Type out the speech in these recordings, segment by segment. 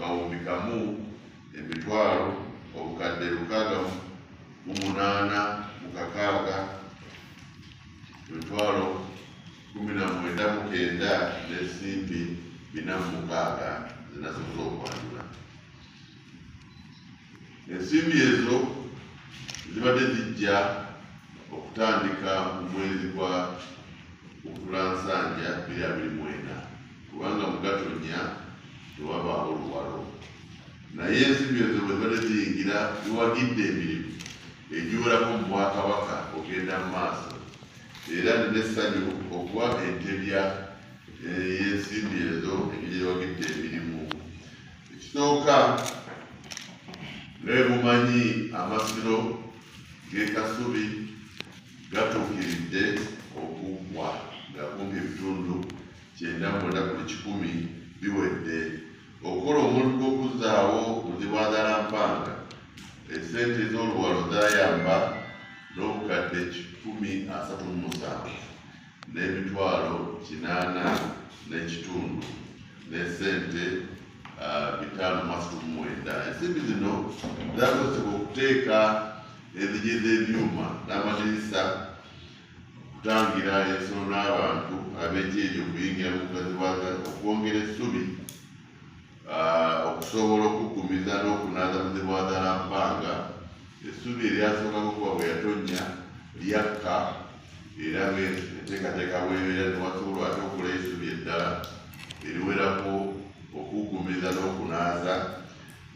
kawumbi kamu emitwalo obukadde 6,860 emitwalo 19,900 n'ensimbi 460 zinasobola okwanjula. Ensimbi ezo zibadde zijja okutandika mu mwezi gwa Okutulansanja 2024 kubanga mu Gatonnya tewabaawo luwalo. Naye ensimbi ezo bwe zibadde ziyingira ziwagidde emirimu egiwerako mu Bwakabaka ogenda mu maaso, era n'essanyu okuwa entebya y'ensimbi ezo egiwagidde emirimu. Ekisooka, naye mumanyi amasiro g'e Kasubi gatuukiridde okuggwa nga kumpi ebitundu 99% biwedde. Okukola omuntu gw'okuzzaawo Muzibwazaalampanga, essente z'oluwalo zaayamba n'obukadde 137 n'emitwalo 80 n'essente 539. Ensimbi zino zakozesebwa okuteeka enzigi z'ebyuma n'amadirisa, okutangira ensolo n'abantu ab'ekyejo okuyingira mu Muzibwazaala, okwongera essubi, okusobola okugumiza n'okunaaza Muzibwazaalampanga. Essubi eryasookako kuba bwe yatonnya lyakka, era enteekateeka bw'ebeera newasobola ate okulayo essubi eddala eriwerako okugumiza n'okunaaza,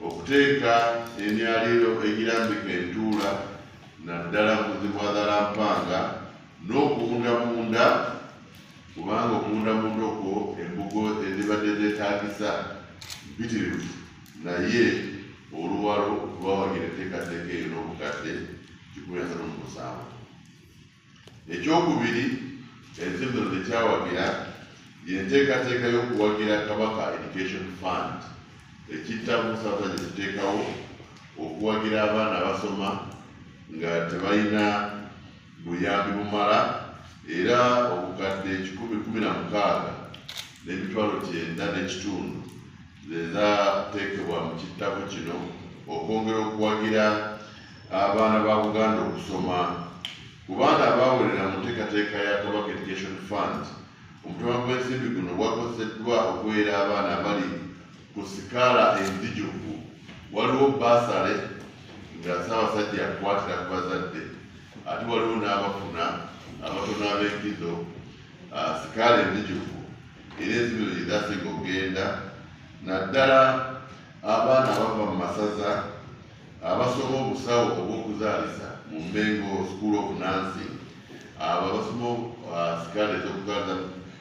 okuteeka emyaliro egirambika entuula naddala Muzibwazaalampanga, n'okuwundamunda, kubanga okuwundamunda okwo embugo ezibadde zeetaagisa mpitirivu, naye oluwalo lwawagira enteekateeka eyo n'obukadde 137. Ekyokubiri, ensimbi zino zekyawagira y'enteekateeka y'okuwagira Kabaka Education Fund, ekittamu Ssaabasajja kiteekawo okuwagira abaana abasoma nga tebalina buyambi bumala, era obukadde 116 n'emitwalo 9.5 zezaateekebwa mu kittako kino okwongera okuwagira abaana ba Buganda okusoma. Ku baana abaawerera mu nteekateeka ya Kabaka Education Fund, omutemwa gw'ensimbi guno gwakozeseddwa okuweera abaana abali ku sikaala enzijuvu. Waliwo basale nga Ssaabasajja yakwatira ku bazadde, ate waliwo n'abafuna abatono ab'enkizo sikaala enzijuvu, era ensimbi zo gyezasinga okugenda naddala abaana abava mu masaza abasoma obusawo obw'okuzaalisa mu Mmengo School of Nursing. Abo abasoma sikaala ez'okuzaalisa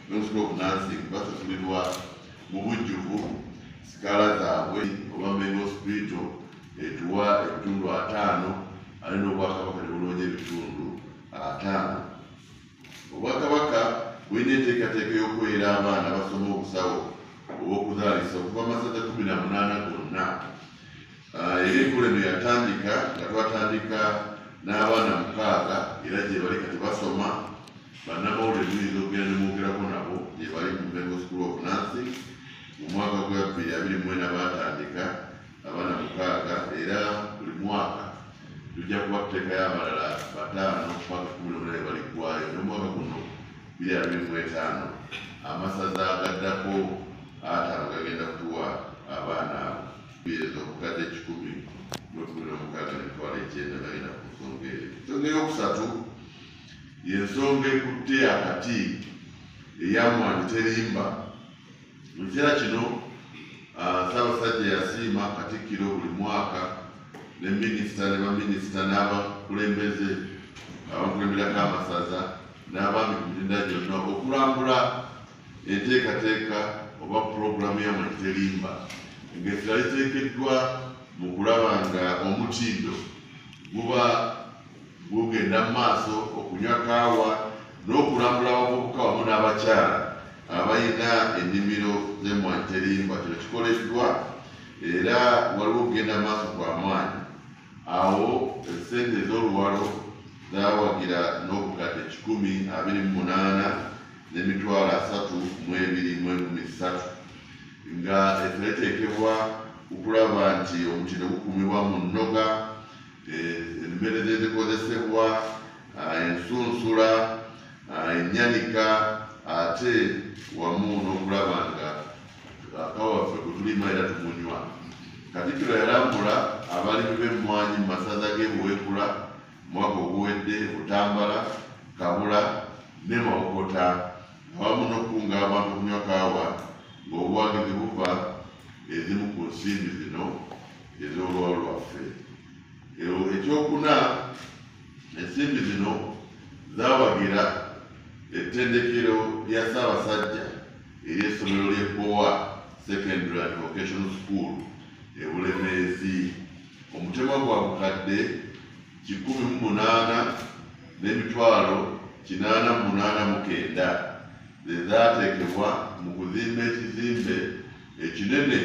mu School of Nursing basasulirwa mu bujjuvu sikaala zaabwe, oba Mmengo Hospital etuwa ebitundu 5 ate n'Obwakabaka ne bulonja ebitundu 5. Obwakabaka bulina enteekateeka y'okuweera abaana abasoma obusawo obw'okuzaalisa okuva amasaza 18 gonna. Era enkola eno yatandika nga twatandika n'abaana 6 era gye bali kati basoma. Bannamawulire tuyinza okugenda ne mwogerako nabo gye bali mu Mmengo School of Nursing. Mu mwaka gwa 2024 batandika abaana 6, era buli mwaka tujja kuba tuteekayo abalala 5 paka 18 bali ggwayo. N'omwaka guno 2025 amasaza agaddako 5 gagenda kutuwa abaana abo obukadde 1,900 bagenda ku nsonga eyo. Ensonga eyokusatu y'ensonga ekutte akati eya Mwani Terimba. Mu kiseera kino Ssaabasajja yasiima Katikkiro buli mwaka ne minisita ne baminisita n'abakulembeze abakulemberako amasaza n'abaami ku mitendera gyonna okulambula enteekateeka oba pulogulaamu ya Mwani Terimba ng'ekirala kiteekeddwa mu kulaba nga omutindo guba gugenda mu maaso okunywa kaawa n'okulambula abavubuka wamu n'abakyala abalina ennimiro z'Emmwanyi Terimba. Kino kikoleddwa era waliwo okugenda mu maaso kwa maanyi. Awo essente ez'oluwalo zaawagira n'obukadde 128 n'emitwalo 32,113 nga eteekebwa okulaba nti omutindo gukuumibwa mu nnoga, emmere ezikozesebwa, ensunsula, ennyanika, ate wamu n'okulaba nga akawaffe kwe tulima era tumunywa. Katikkiro yalambula abalimi b'emmwanyi mu masaza g'e Buweekula mwaka oguwedde, Butambala, Kabula ne Mawokota, awamu n'okukunga abantu okunywa kaawa ng'obuwagizi buva ezimu ku nsimbi zino ez'olwawo lwaffe. Ekyokuna, ensimbi zino zaawagira ettendekero lya Ssaabasajja ery'essomero ly'e Bbowa Secondary and Vocational School e Bulemeezi. Omutemwa gwa bukadde 1,889 ze zaateekebwa mu kuzimba ekizimbe ekinene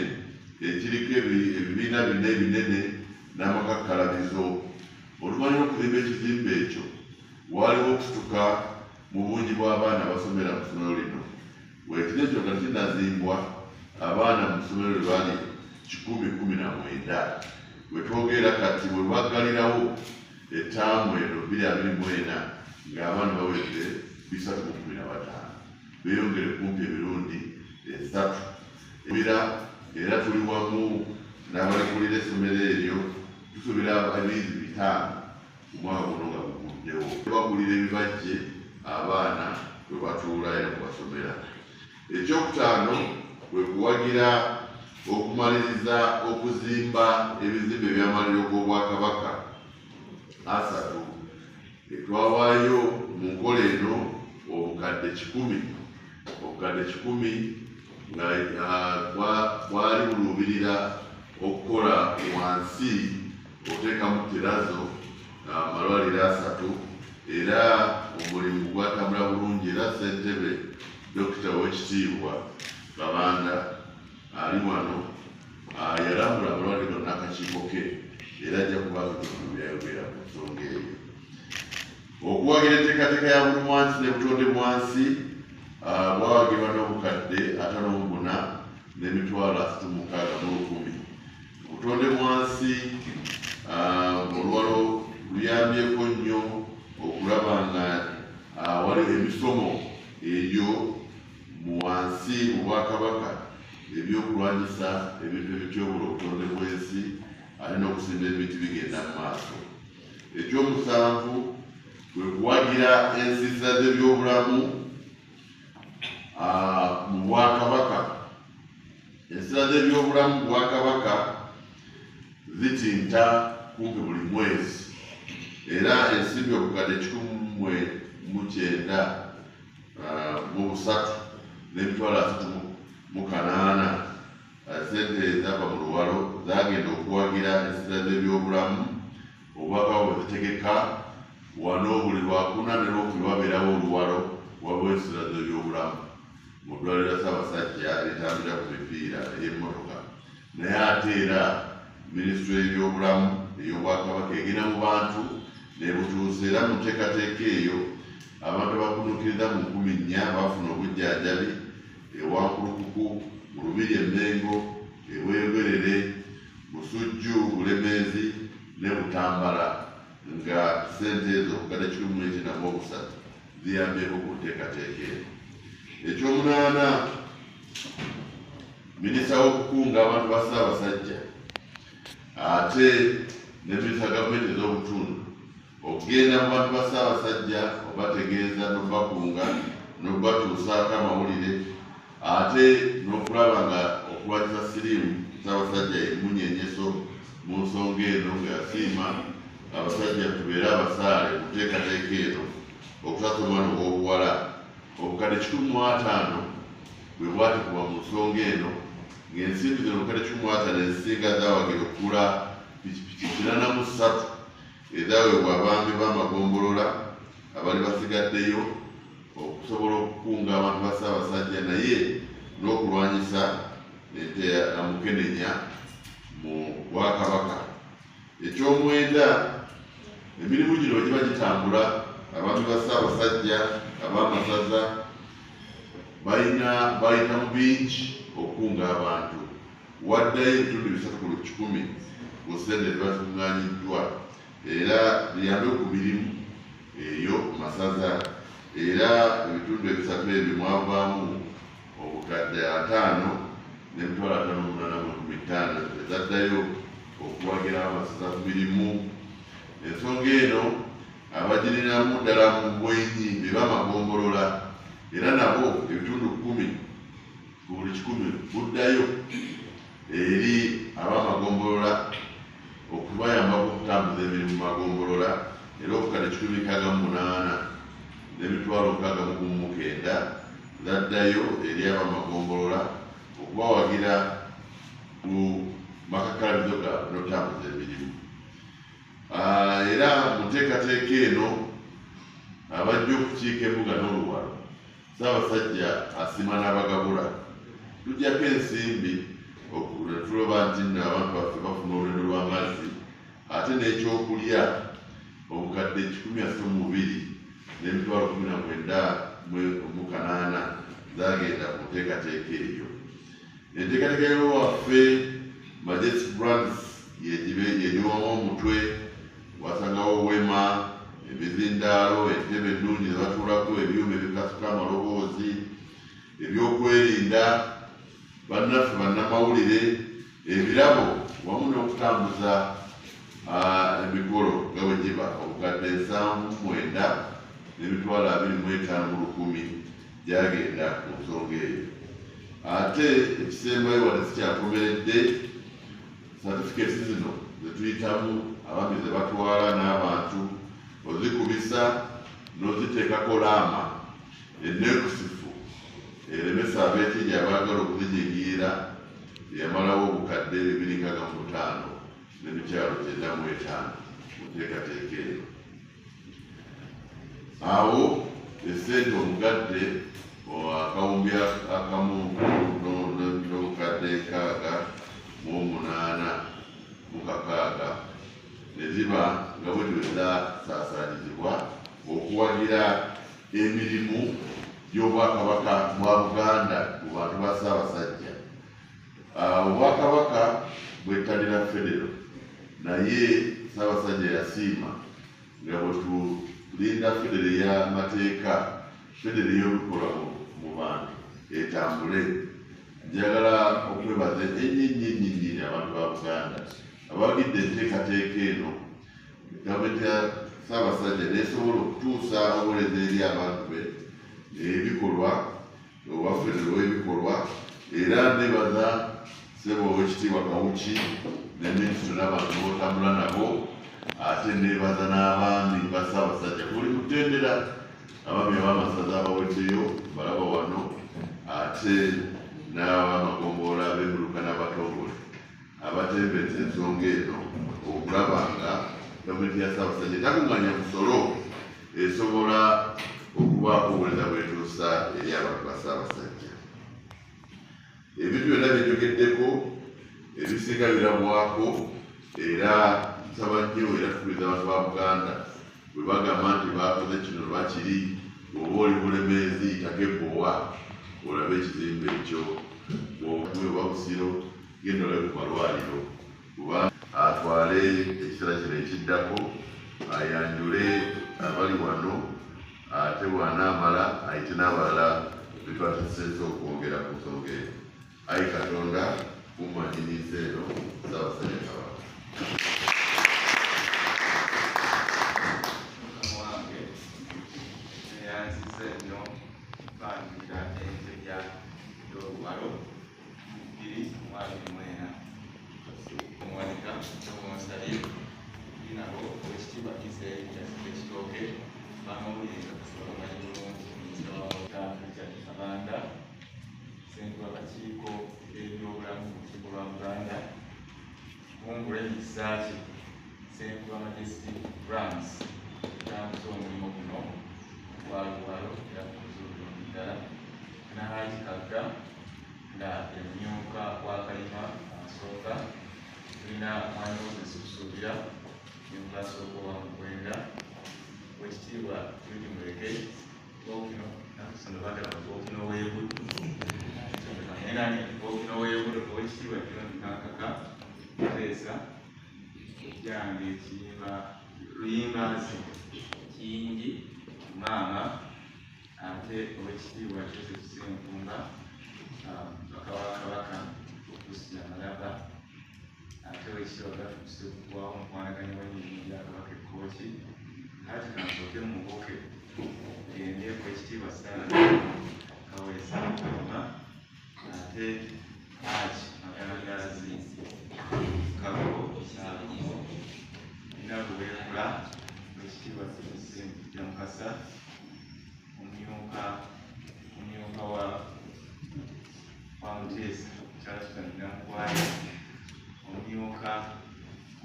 ekiriko ebibiina bina ebinene n'amakakkalabizo. Oluvannyuma okuzimba ekizimbe ekyo, waliwo okusituka mu bungi bw'abaana abasomera mu ssomero lino. Weekiro ekyo nga kinnazimbwa, abaana mu ssomero lye baali 119. We twogera kati bwe baggalirawo ettaamu eno 2024 ng'abaana bawedde 315, beeyongere kumpi emirundi 3. Era tuli wamu n'abalikulira essomero eryo, tusuubira abayizi 5 ku mwaka guno nga guguddewo. Bagulira ebibajje abaana bwe batuula era kubasomera. Ekyokutaano kwe kuwagira okumaliriza okuzimba ebizimbe by'amaliro g'Obwakabaka 3. Twawaayo mu nkola eno obukadde 10. Obukadde 10 nga bwali buluubirira okukola wansi oteekamu terazo amalwaliro 3, era omulimu gwatambula bulungi. Era Ssentebe Dokita Oweekitiibwa Babanda ali wano yalambula amalwaliro gano n'akakiiko ke, era ajja kubaako ebitundu byayogera ku nsonga eyo. Okuwagira enteekateeka ya bulumwansi ne butonde bwansi bwawagirwa n'obukadde 54,360. Obutonde bwansi olwalo luyambyeko nnyo okulaba nga waliwo emisomo egyo mu wansi mu Bwakabaka ebyokulwanyisa ebintu ebityobula obutonde bw'ensi ate n'okusimba emiti bigenda mu maaso. Ekyomusanvu kwe kuwagira ensiisira z'ebyobulamu mu Bwakabaka. Ensiisira z'ebyobulamu mu Bwakabaka zitinta kumpi buli mwezi, era ensimbi obukadde 1,903,8 sente ezava mu luwalo zagenda okuwagira ensiisira z'ebyobulamu. Obubaka bwe zitegeka wano buli Lwakuna ne Lwokubiri wabeerawo oluwalo waliwo ensiisira z'ebyobulamu mu ddwaliro lya Ssaabasajja eritambulira ku mipiira ey'emmotoka. Naye ate era Minisitule y'ebyobulamu ey'Obwakabaka egenda mu bantu n'ebutuusa, era mu nteekateeka eyo abantu abakunuukiriza mu 4,000 bafuna obujjanjabi ewankulukuku, mu Lubiri Emmengo, eBweyogerere, Busujju, Bulemeezi ne Butambala, nga ssente ezo obukadde 1,803 ziyambyeko ku nteekateeka eyo. Ekyomunaana, Minisita w'okukunga abantu ba Ssaabasajja ate ne Minisita gavumenti ez'obutundu okugenda mu bantu ba Ssaabasajja obategeeza n'obakunga n'obatuusaako amawulire, ate n'okulaba nga okulwanyisa siriimu Ssaabasajja emunyeenyeso mu nsonga eno ng'asiima abasajja tubeere abasaale ku nteekateeka eno okutasoma n'obwobuwala. Obukadde 105 bwe bwatekebwa mu nsonga eno, ng'ensimbi zino obukadde 105 ezisinga zaawagira okugula pikipiki 83 ezaweebwa abaambi b'amagombolola abali basigaddeyo okusobola okukunga abantu ba Ssaabasajja naye n'okulwanyisa ente ya Mukenenya mu Bwakabaka. Ekyomwenda, emirimu gino bwe giba gitambula, abantu ba Ssaabasajja ab'amasaza bayita mu bingi okukunga abantu. waddayo ebitundu 3/10 ku ssente ezibazikunganyiddwa era biyambe ku mirimu eyo ku masaza, era ebitundu 3 ebyo mwavaamu obukadde 5,585 ezaddayo okuwagira amasaza ku mirimu. Ensonga eno abagirinamu ddala mu bwenyi be bamagombolola, era nabo ebitundu 10 ku buli 100 buddayo eri abamagombolola okubayamba okutambuza emirimu mu magombolola, era obukadde 168 n'emitwalo 669 zaddayo eri abamagombolola okubawagira ku makakalabizo gaabwe n'okutambuza emirimu. Era mu nteekateeka eno abajja okukiika embuga n'oluwalo, Ssaabasajja asiima n'abagabula, tujjako ensimbi tuloba nti abantu baffe bafuna olwendo lw'amazzi ate n'ekyokulya obukadde 132 n'emitwalo 19,800 zagenda ku nteekateeka eyo. Enteekateeka y'owaffe Majestic Brands yegiwamu omutwe, wasangawo wema, ebizindaalo, entebe ennungi zebatuulako, ebyuma ebikasuka amaloboozi, ebyokwerinda, bannaffe bannamawulire, ebirabo wamu n'okutambuza emikolo nga bwe giba obukadde 79 n'emitwalo 25,100 gyagenda ku nsonga eyo. Ate ekisembayo wadde sikyakomeredde, certificates zino zetuyitamu abami ze batwala n'abantu ozikubisa n'oziteekako laama enneekusifu eremesa abeekingi abaagala okuzijigiira, yamalawo obukadde 265 n'emitwalo 95 mu nteekateeka eyo. Awo essente omugadde akawumbi akamu n'obukadde 6,860 ne ziba nga bwe zasaasaanyizibwa okuwagira emirimu gy'Obwakabaka bwa Buganda ku bantu ba Ssaabasajja. Obwakabaka bwettanira Federo, naye Ssaabasajja yasiima nga bwe tulinda Federo ey'amateeka, Federo ey'obikolwa mu bantu etambule. Njagala okwebaza ennyo abantu ba Buganda abawagidde enteekateeka eno. Gavumenti ya Ssaabasajja nesobola okutuusa obuweereza eri abantu be ebikolwa owa Federo w'ebikolwa, era nebaza ssebo Oweekitiibwa Kawuki ne Minisito n'abantu b'otambula nabo, ate nebaza n'abaami ba Ssaabasajja buli mutendera, abaami ab'amasaza abaweddeyo balaba wano, ate n'abamagombolola ab'emuluka n'abatongole abatembeza ensonga eno okulaba nga gavumenti ya Ssaabasajja etakuŋŋaanya musolo esobola okubaako obuweereza bw'etuusa eri abantu ba Ssaabasajja. Ebintu byonna byenjogeddeko ebisinga birabwako, era nsaba nnyo era tukubiriza abantu ba Buganda bwe bagamba nti bakoze kino lwakiri, oba oli bulemeezi yitako ebboowa olabe ekizimbe ekyo, oba Busiro genda olabe ku malwaliro, kuba atwale ekiseera kino ekiddako ayanjule abali wano, ate bw'anaamala ayite n'abalala betwatesezza okwongera ku nsonga eyo. Ayi Katonda kumanyiriza eno, Ssaabasajja Kabaka. Ssenkulu Majestic Brands etambuza omulimu guno ogwaluwalo era kuzulula ddala na Haji Kagga nga emumyuka wa Kalima asooka, tulina Mwami Moses Kusuubira myuka asooka wa Mukwenda, Oweekitiibwa Judy Muleke Bokino nakusonda bagala Bokino w'Ebuddu Bokino w'Ebuddu Oweekitiibwa John Kankaka Muteesa ekyange ekiyimba luyimbazi Kiyingi maama, ate Oweekitiibwa Joseph Ssenkumba Kabaka wa Kabaka Okusya Malaba, ate Oweekitiibwa Gafuuse okuggwaho omukwanaganya w'emirimu gya Kabaka Ekkooki, kati kansooke mubuke gende Oweekitiibwa Sarah Kaweesa Mukama, ate Haji Magalagazi Kago Kyalimu Nnabuweekula, Oweekitiibwa Ssempujja Mukasa, omumyuka wa Muteesa Charles Namukwaya, omumyuka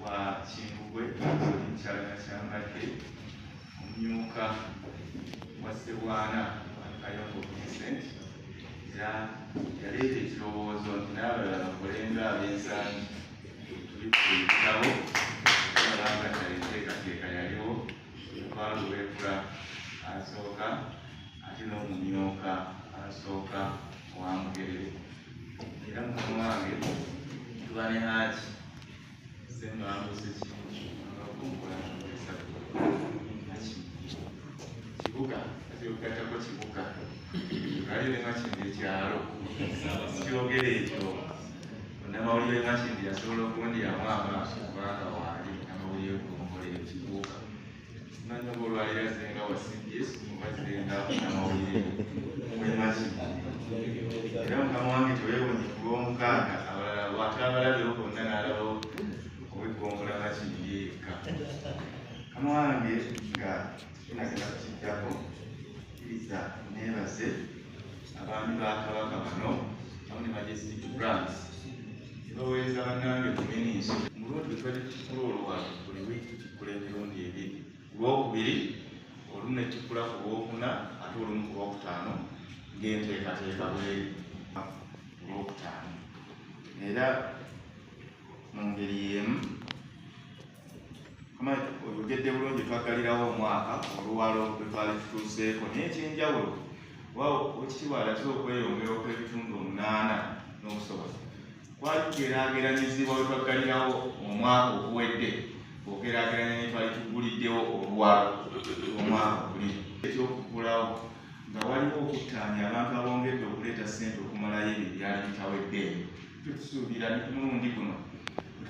wa Kimbugwe Kyalana Kyambadde, omumyuka wa Ssebwana Kayongo Vincent yaleeta ekirowoozo nti n'abalala bakole ng'ab'ensangi tuli ku bitabo alanga nti enteekateeka yaliwo Luweekula asooka, ate n'omumyuka asooka wa Mugerere. Era mukama wange tuba ne Haji Ssembanguzi Kibuga kibuga kibuga ali ne Makindi ekyalo kyogera ekyo namawulire Makindi yasobola okundyamu amaaso kubanga waali amawulire gongole ekibuga simanyi oba olwalira zenga wa CBS oba zenga namawulire wemakindi. Era mukama wange teweewonye kulw'omukaaga abalala watabalabyewo bonna n'alabawo oweggongola Makindi yekka. Mukama wange nga tunagenda kukiddako kkiriza neebaze abaami ba Kabaka bano amu ne Majestic Brands baweereza bannange kumininso omulundi twali tukikula olwalo buli wiiki tukikula emirundi ebiri, Olwokubiri olumu ne tukikula ku Lwokuna ate olumu ku Lwokutaano ng'enteekateeka bweri ku Lwokutaano. Era mu ngeri y'emu oyogedde bulungi twaggalirawo omwaka oluwalo lwe twali tutuuseeko n'ekyenjawulo Oweekitiibwa alaze okweyongera okw'ebitundu 8 n'obusobozi. Twali tugeraageranyizibwa we twaggalirawo omwaka oguwedde ogeraageranya ne twali tuguliddewo oluwalo omwaka guli. Ekyokuggulawo nga waliwo okuttaanya abantu abongedde okuleeta ssente okumalayo ebyo ebyali bitawedde. Tusuubira ne ku mulundi guno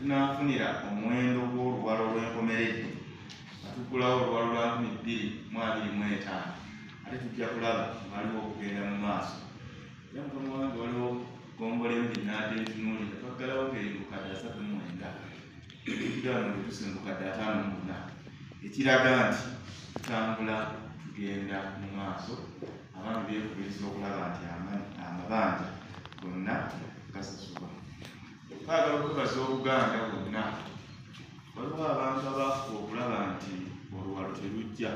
tunaafunira omuwendo gw'oluwalo olw'enkomeredde nga tuggulawo oluwalo lwa 2025, ate tujja kulaba waliwo okugenda mu maaso. Era mukama wange waliwo ggombole embi n'adde ntunuulira twaggalawo ng'eribukadde 39 ekigano bwe tusimbukadde 54, ekiraga nti tutambula tugenda mu maaso. Abantu beekubiriza okulaba nti amabanja gonna gasasulwa. Twagala okubaza Obuganda bwonna, waliwo abantu abaafuba okulaba nti oluwalo terujja,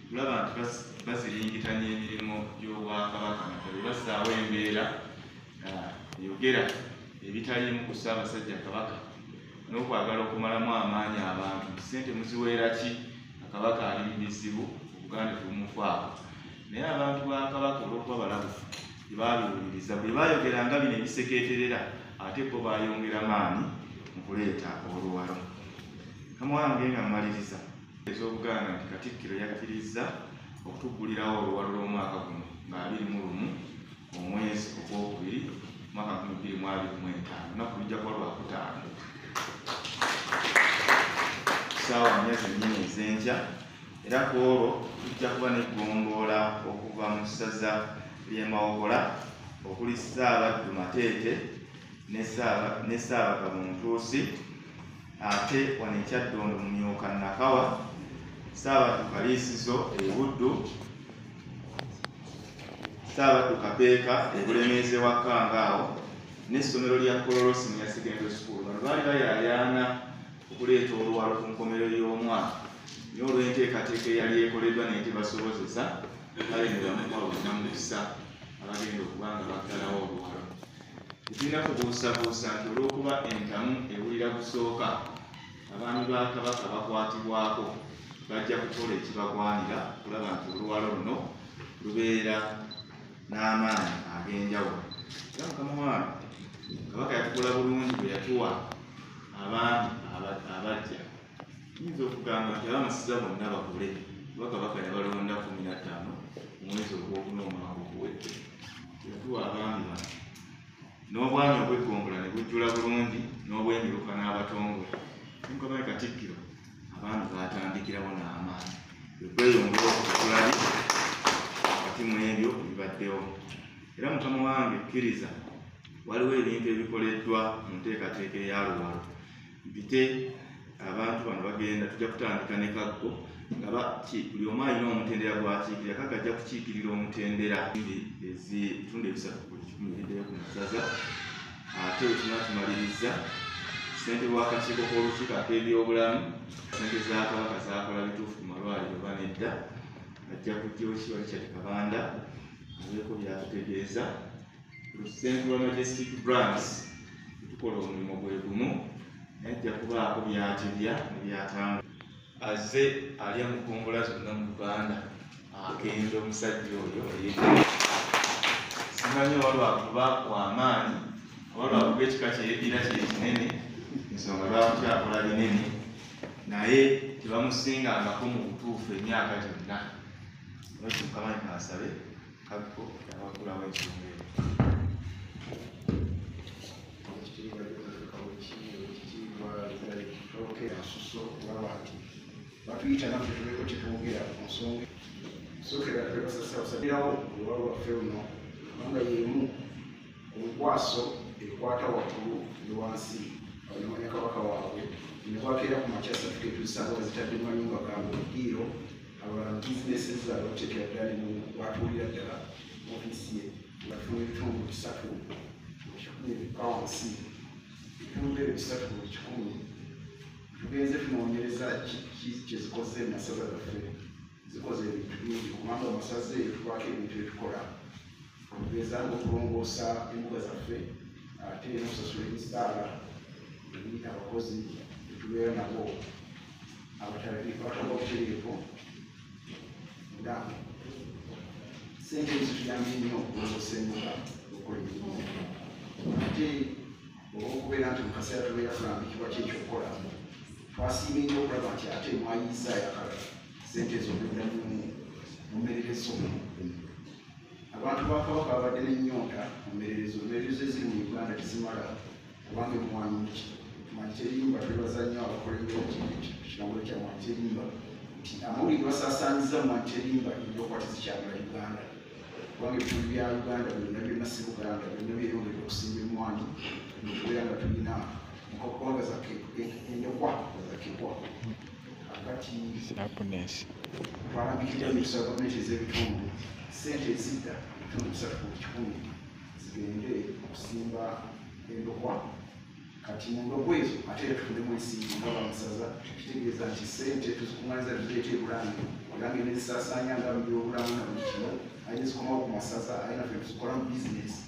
okulaba nti baziringitanya emirimu gy'Obwakabaka nga tebassaawo embeera eyogera ebitaliimu ku Ssaabasajja Kabaka n'okwagala okumalamu amaanyi abantu. Ssente muziweera ki? Kabaka ali mu bizibu, Obuganda tebumufaako. Naye abantu ba Kabaka olw'okuba balabufu tebaabiwuliriza, bwe baayogera nga bino ebisekeeterera ate bo baayongera maanyi mu kuleeta oluwalo. Mukama wange nga mmaliriza ez'Obuganda nti Katikkiro yakkirizza okutuggulirawo oluwalo lw'omwaka guno nga 21 omwezi Ogwokubiri mwaka 2025, lunaku lujja kuba Lwakutaano ssaawa 4 ez'enkya. Era ku olwo tujja kuba n'eggombolola okuva mu ssaza ly'e Mawogola okuli Ssaabaddu Mateete ne Ssaabagabo Ntuusi, ate wano e Kyaddondo mu Myuka Nakawa, Ssaabaddu Kaliisizo e Buddu, Ssaabaddu Kapeeka e Bulemeezi wa Kangaawo n'essomero lya Kololo Senior Secondary School. Bano baali bayaayaana okuleeta oluwalo ku nkomerero y'omwaka, naye olw'enteekateeka eyali ekoleddwa naye tebasobozesa, kale ne bamuwa bonna mukisa abagenda okuba nga baggalawo oluwalo. Tulina kubuusabuusa nti olw'okuba entamu ewulira kusooka, abaami ba Kabaka bakwatibwako bajja kukola ekibagwanira okulaba nti oluwalo luno lubeera n'amaanyi ag'enjawulo. Era mukama wange Kabaka yatukola bulungi bwe yatuwa abaami abajja. Tuyinza okugamba nti ab'amasaza bonna bakule kuba Kabaka yabalonda 15 mu mwezi ogwokuna omwaka oguwedde. Yatuwa abaami bano n'obwami obw'eggongola ne bujjula bulungi n'obw'emiruka n'abatongole. Mukama Katikkiro abaami baatandikirawo n'amaanyi okweyongera okukulabi wakati mu ebyo bibaddewo. Era Mukama wange kkiriza waliwo ebintu ebikoleddwa mu nteekateeka eya Luwalo. Mpite abantu bano bagenda, tujja kutandika ne Kaggo nga buli omu alina omutendera gw'akiikirira. Kaggo ajja kukiikirira omutendera ebitundu ebisatu ku 100 ebiddeyo ku masaza. Ate tunatumaliriza ssente bw'akakiiko k'olukiiko ak'ebyobulamu, ssente za Kabaka zaakola bituufu ku malwaliro banedda. Ajja kujjawo Kiwali Kyati Kabanda abeeko byatutegeeza. Central Majestic Brands tukola omulimu gwe gumu, ajja kubaako byatebya ne byatanga. Azze alya mukombola zonna mu Uganda, agenda omusajja oyo simanyi oba lwakuba w'amaanyi oba lwakuba ekika kyeyeddira kye kinene, ensonga lwaki akola binene, naye tebamusingangako mu butuufu emyaka gyonna. Lwaki Mukama asabe Kaggo yabagulawo ensonga eyo. Batuyita naffe tubeeko kyetwogera ku nsonga sookera twebasasabasalirawo oluwalo lwaffe luno kubanga yemu onkwaso ekwata waggulu ne wansi abanyamanya Kabaka waabwe ne bwakeera ku makya satifikeeti zisanga bazitadde mu mayumba gaabwe obugiro abalala bizinesi zaabwe bakuteekera ddala ne bwatuulira ddala mu ofiisi ye ngafuna ebitundu 3 wansi ebitundu ebyo 3 buli 100. Tugenze tunoonyereza kyezikoze mu masaza gaffe, zikoze ebintu bingi kubanga amasaza eyo tukwako ebintu ebitukola okugeza ng'okulongoosa embuga zaffe, ate n'okusasula emisaala eri abakozi betubeera nabo abataba obutereevu. Nga ssente ezo tuyambye nnyo okulongoosa embuga okukola emirimu. Ate olw'okubeera nti mu kaseera tubeera tulambikibwa ki ekyokukola, twasiima nnyo okulaba nti ate mwayiisa yakala ssente ezo ogenda mu mmererezo. Abantu ba Kabaka babadde n'ennyonta mu mmererezo eziri mu Uganda tezimala kubanga emwanyi Mwanyi Terimba twebaza nnyo abakola ekitongole kya Mwanyi Terimba nti amawulire basaasaanyiza Mwanyi Terimba ebyokwati zikyagala Uganda kubanga ebitundu bya Uganda byonna si Buganda, byonna byeyongedde okusimba emmwanyi netubeera nga tulina nkokubanga endokwa zakibwa akati twalambikira emikisa gavumenti ez'ebitundu ssente ezidda ebitundu 3 ku 100 zigende okusimba endokwa. Kati mu ndokwa ezo ate tufundemu ensimbi nga bamusaza, kitegeeza nti ssente tuzikuŋŋaaniza tuzireeta ebulange olange nezisaasaanya nga mu byobulamu na buli kino aye zikomawo ku masaza aye naffe tuzikola mu bizinesi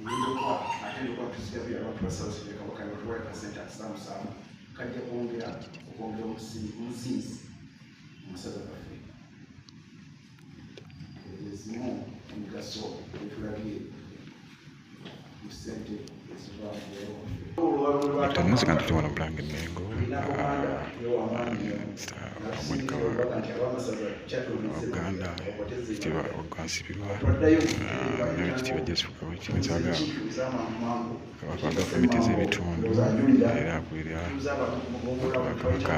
endokwa. Ate endokwa tuzigabira abantu ba South Africa Kabaka batuwala kasente akasamusaamu kajja kwongera omuzinzi omusaza gaffe. Ezimu emigaso etulabye mu ssente eziva mu bulamu waffe. Tunaweza kutoa Blange Mengo Uganda kitiwa okansibirwa kitiwa Jesu kimezaga Kabaka gavumenti z'ebitundu era akulira Kabaka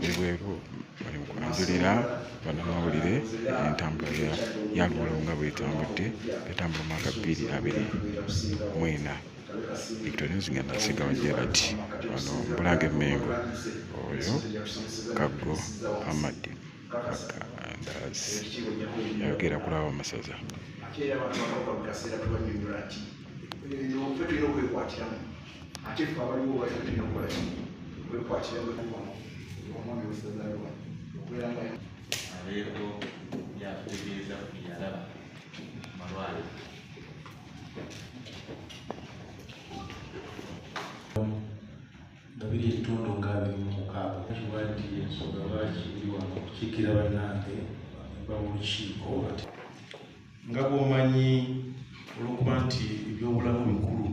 ebweru bali mu kwanjulira bannamawulire entambula ya Luwalo nga bw'etambudde etambula mu mwaka 2024. Victoria Nzingana asigawo Gerard wano Blange Mengo oyo Kaggo Amadi yayogera kulaba amasaza. Abeeko byakutegeeza ku byalaba malwaliro. Babiri ebitundu nga 26 kiwandi ensonga lwaki buli wano okukiikira bannange b'olukiiko. Nga bw'omanyi olw'okuba nti ebyobulamu bikulu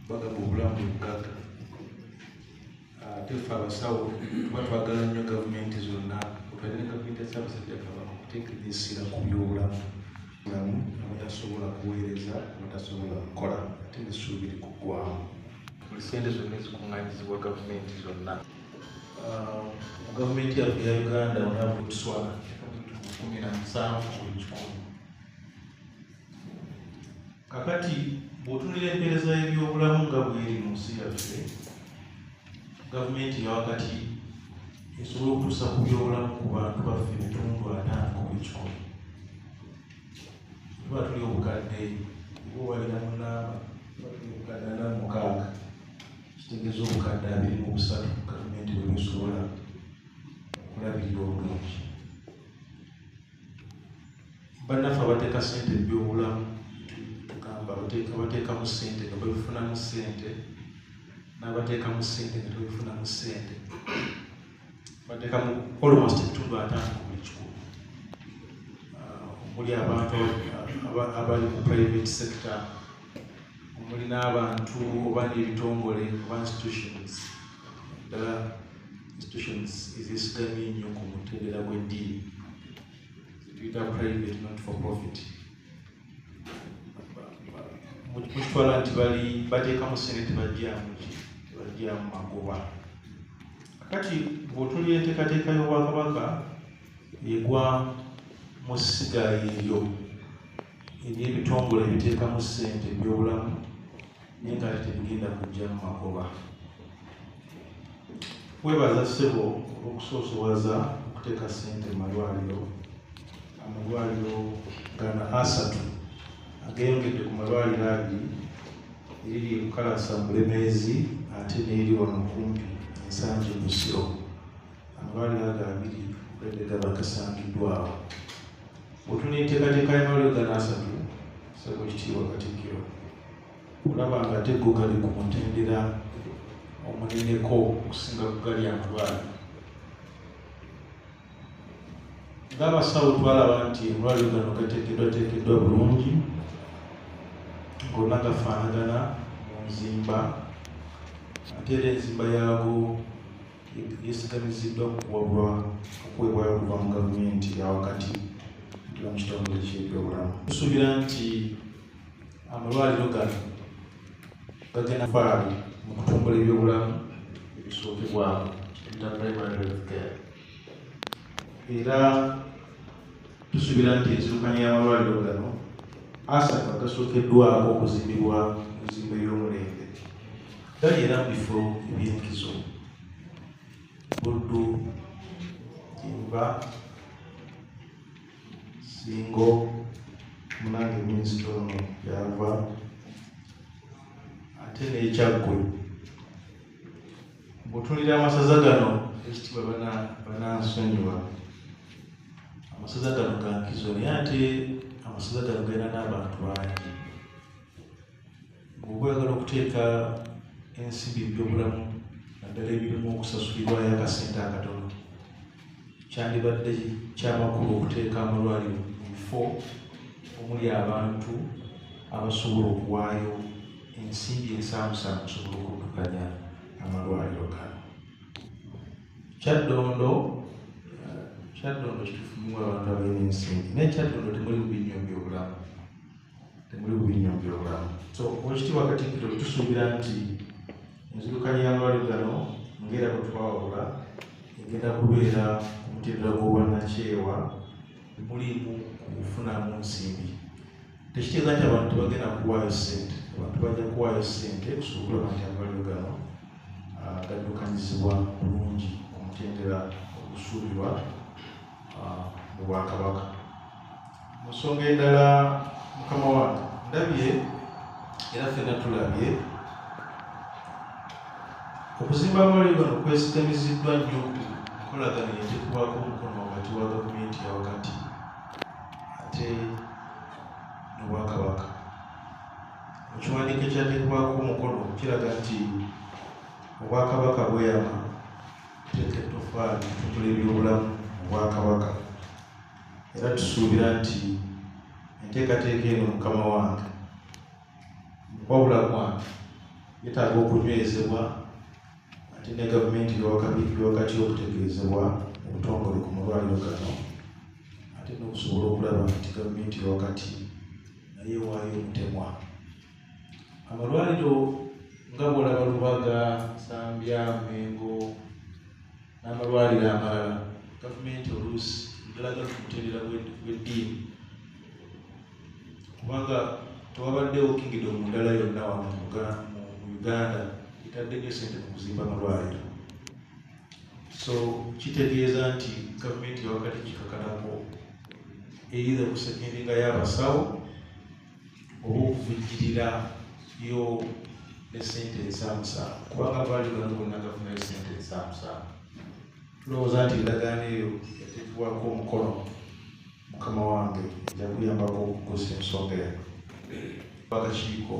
bagamba obulamu bugagga. Ate ffe abasawo tuba twagala nnyo gavumenti zonna otwalire ne gavumenti ya Ssaabasajja Kabaka okuteekera essira ku byobulamu abatasobola kuweereza abatasobola kukola ate n'essuubi likuggwaamu. Buli ssente zonna ezikuŋŋaanyizibwa gavumenti zonna mu gavumenti yaffe ya Uganda onabutuswala 17 kakati bw'otunira empeereza y'ebyobulamu nga bw'eri mu nsi yaffe, gavumenti yawakati esobola okutuusa ku byobulamu ku bantu baffe ebitundu 50%. Tuba tuli obukadde bo balina munaaba tuli obukadde 46, kitegeeza obukadde 23 gavumenti bwe busobola okulabirira obulungi. Bannaffe abateeka ssente mu byobulamu tugamba bateekamu ssente nga babifunamu ssente, n'abateekamu ssente nga tebabifunamu ssente bateekamu almost ebitundu 50%. Omuli abantu abali mu private sector, omuli n'abantu oba n'ebitongole oba institutions, ddala institutions ezisigamye ennyo ku mutendera gw'eddiini zituyita private not for profit. Mukitwala nti bateekamu ssente tebajjamu magoba. Kakati bw'otulira enteekateeka y'Obwakabaka egwa mu ssiga eryo ery'ebitongole ebiteekamu ssente by'obulamu naye nga tebigenda kujjamu magoba. Weebaza ssebo olw'okusoosowaza okuteeka ssente mu malwaliro. Amalwaliro gana 3 ageyongedde ku malwaliro 2 eriri e Lukalasa Bulemeezi ate n'eri wano kumpi Ensanje Busiro. Amalwaliro ago 2 obulwadde gaba gasangiddwawo. Bw'otuna enteekateeka y'amalwaliro gana 3 ssebo Kitiibwa Katikkiro olaba nga ate go gali ku mutendera omuneneko okusinga ku gali amalwaliro. Ng'abasawo twalaba nti amalwaliro gano gateekeddwateekeddwa bulungi, gonna gafaanagana mu nzimba, ate era enzimba yaago yeesigamiziddwa okuweebwayo okuva mu gavumenti yawakati mu kitongole ky'ebyobulamu. Tusuubira nti amalwaliro gano gagenda kufaali mu kutumbula ebyobulamu ebisookebwamu ekiyita primary health care. Era tusuubira nti enzirukanya y'amalwaliro gano 3 agasookeddwako okuzimbibwa enzimba y'omulembe gali era mu bifo eby'enkizo: Buddu, Jimba, Singo, Munange Minisitono Yava ate n'Ekyaggwe. Bw'otunuulira amasaza gano ekitiibwa banansonyiwa, amasaza gano ga nkizo naye ate amasaza gano galina n'abantu bangi. Bw'oba oyagala okuteeka ensimbi by'obulamu naddala ebirimu okusasulirwayo akasente akatono, kyandibadde kyamakulu okuteeka amalwaliro mu bifo omuli abantu abasobola okuwaayo ensimbi ensaamusaamu okusobola okuddukanya amalwaliro gano. Kyaddondo kituufu mulimu abantu abalina ensimbi naye Kyaddondo temuli bubinyo by'obulamu, so Oweekitiibwa Katikkiro tusuubira nti enzirukanya y'amalwaliro gano ng'era bwe twawabula egenda kubeera ku mutendera gw'obwannakyewa, mulimu okufunamu nsimbi. Tekitegeeza nti abantu tebagenda kuwaayo ssente, abantu bajja kuwaayo ssente okusobola okulaba nti amalwaliro gano gaddukanyizibwa bulungi ku mutendera ogusuubirwa mu Bwakabaka. Mu nsonga endala, mukama wange, ndabye era ffenna tulabye okuzimba amalwaliro gano kwesigamiziddwa nnyo ku nkolagana eyateekebwako omukono wakati wa gavumenti yawakati ate n'Obwakabaka. Mu kiwandiiko ekyateekebwako omukono kiraga nti Obwakabaka bweyama okuteeka ettoffaali okutumbula ebyobulamu mu Bwakabaka, era tusuubira nti enteekateeka eno mukama wange wabula mwana yeetaaga okunywezebwa ate ne gavumenti wakati okutegeezebwa obutongole ku malwaliro gano ate n'okusobola okulaba nti gavumenti wakati naye waayo omutemwa. Amalwaliro nga bw'olaba Lubaga, Zambia, Mengo n'amalwaliro amalala gavumenti oluusi galaga ku mutendera gw'eddiini kubanga tewabaddewo kingdom ndala yonna wano mu Uganda etaddeko esente ku kuzimba amalwaliro. So kitegeeza nti gavumenti wakati kikakanako either kusekendinga y'abasawo oba okuvujjirira yo ne sente ensaamusaamu kubanga amalwaliro gano gonna gafunayo sente ensaamusaamu. Tulowooza nti endagaano eyo yateekebwako omukono mukama wange ejja kuyambako okukozesa ensonga eno. Akakiiko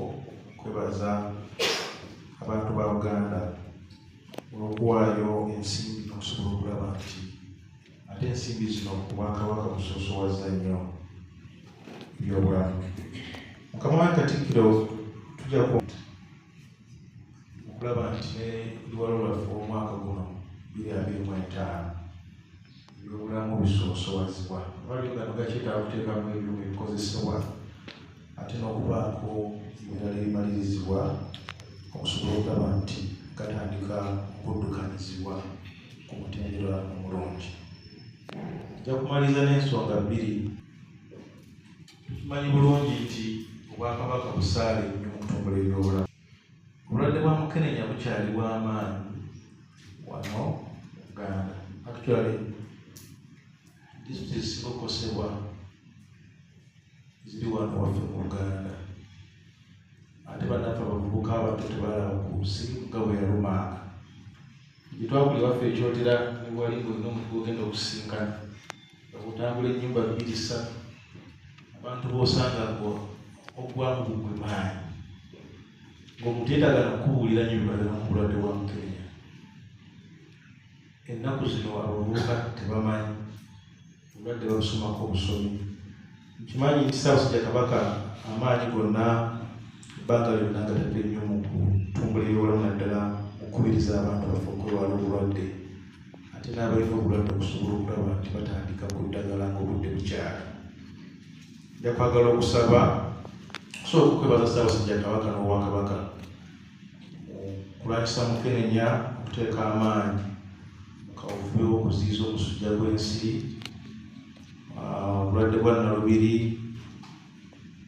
kwebaza abantu ba Uganda olw'okuwaayo ensimbi n'okusobola okulaba nti ate ensimbi zino Obwakabaka busoosowaza nnyo ebyobulamu. Mukama wange Katikkiro tujja okulaba nti ne luwalo lwaffe omwaka guno 2025 ebyobulamu bisoosowazibwa. Amalwaliro gano gakyetaaga okuteekamu ebyuma ebikozesebwa ate n'okubaako ebirala ebimalirizibwa okusobola okulaba nti gatandika okuddukanizibwa ku mutendera omulungi. Nja kumaliriza n'ensonga 2. Tukimanyi bulungi nti Obwakabaka busaale nnyo mu kutumbula ebyobulamu. Obulwadde bwa mukenenya bukyali bw'amaanyi wano mu Uganda. Actually, disitulikiti ezisinga okukosebwa ziri wano waffe mu Uganda. Ate bannaffe abavubuka abato tebalaba ku siriimu nga bwe yalumanga. Gye twakuli waffe ekyotera ne bwali ng'olina omuntu gw'ogenda okusisinkana okutambula ennyumba 2-3 abantu b'osanga ng'ogwamu gugwe maanyi ng'omuntu yeetaaga n'okubuulira nnyo ebibala mu bulwadde bwa mukenenya. Ennaku zino abavubuka tebamanyi obulwadde babusomako obusomi. Nkimanyi nti Ssaabasajja Kabaka amaanyi gonna ebbanga lyonna gatadde nnyo mu kutumbula ebyobulamu naddala okukubiriza abantu baffe okwewala obulwadde ate n'abalina obulwadde okusobola okulaba nti batandika ku ddagala ng'obudde bukyali. Nja kwagala okusaba okusobola okukwebaza Ssaabasajja Kabaka n'Obwakabaka kulwanyisa mukenenya okuteeka amaanyi mu kavuyo okuziyiza omusujja gw'ensi, obulwadde bwa Nalubiri.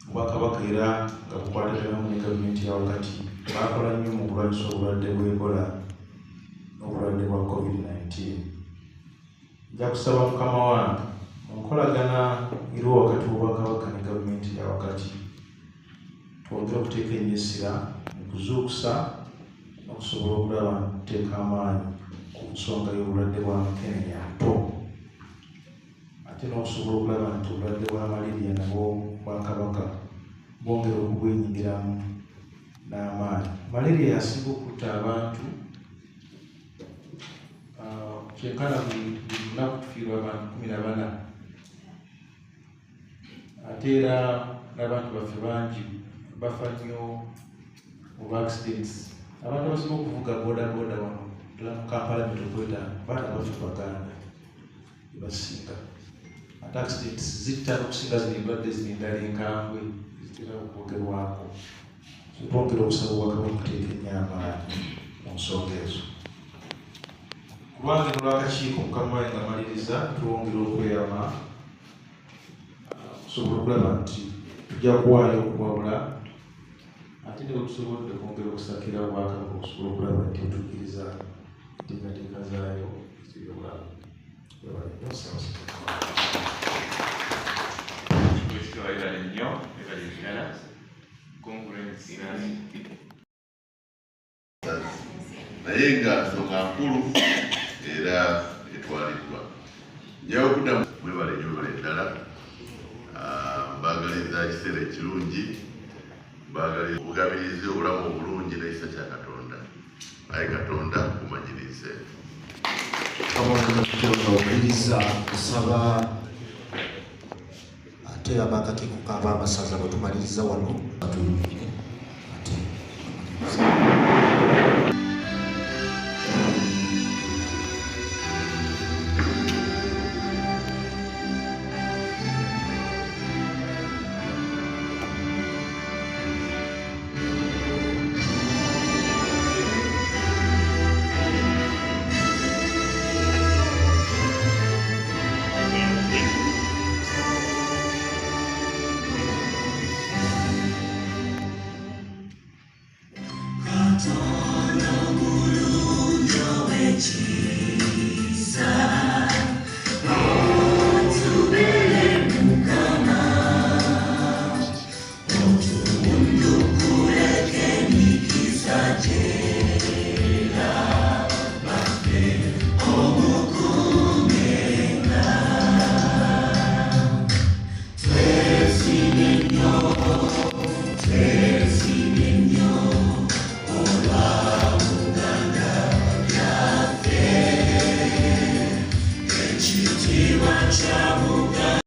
Obwakabaka era nga bukwataganamu ne gavumenti ya wakati bakola nnyo mu kulwanyisa obulwadde bwa Ebola n'obulwadde bwa COVID-19. Nja kusaba Mukama wange mu nkolagana eriwo wakati w'Obwakabaka ne gavumenti ya wakati twongere okuteeka ennyo essira mu kuzuukusa n'okusobola okulaba ntuteeka amaanyi ku nsonga y'obulwadde bwa mukenenya muto ate n'okusobola okulaba nti obulwadde bwa malaria nabwo Obwakabaka bwongera okubwenyigiramu n'amaanyi. Malaria yasinga okutta abantu kyenkana buli lunaku tufiirwa abantu 14 ate era n'abantu baffe bangi bafa nnyo oba accidents. Abantu abasinga okuvuga bodaboda wano ddala mu Kampala metropolitan baana baffe Baganda ebasinga. Ate accidents zitta n'okusinga zino endwadde zino endala enkambwe zitera okwogerwako. Twongera okusaba Obwakabaka okuteeka ennyo amaanyi mu nsonga ezo. Ku lwange n'olw'akakiiko Mukama wange ng'amaliriza twongera okweyama okusobola okulaba nti tujja kuwaayo okuwabula ate ne bwe tusobodde kwongera okusakira Obwakabaka okusobola okulaba nti otukkiriza enteekateeka zaayo ez'ebyobulamu. naye nga nsonga nkulu era etwaliddwa. Njawo okuddamu mwebale nnyo bale ddala, mbaagaliza ekiseera ekirungi, mbaagaliza obugabirizi obulamu obulungi n'ekisa kya Katonda. Aye Katonda kumanyirize. Okuyiriza kusaba ate ab'akakiiko k'abaamasaza bwe tumaliriza wano batuyimire ate Chitima Chamuga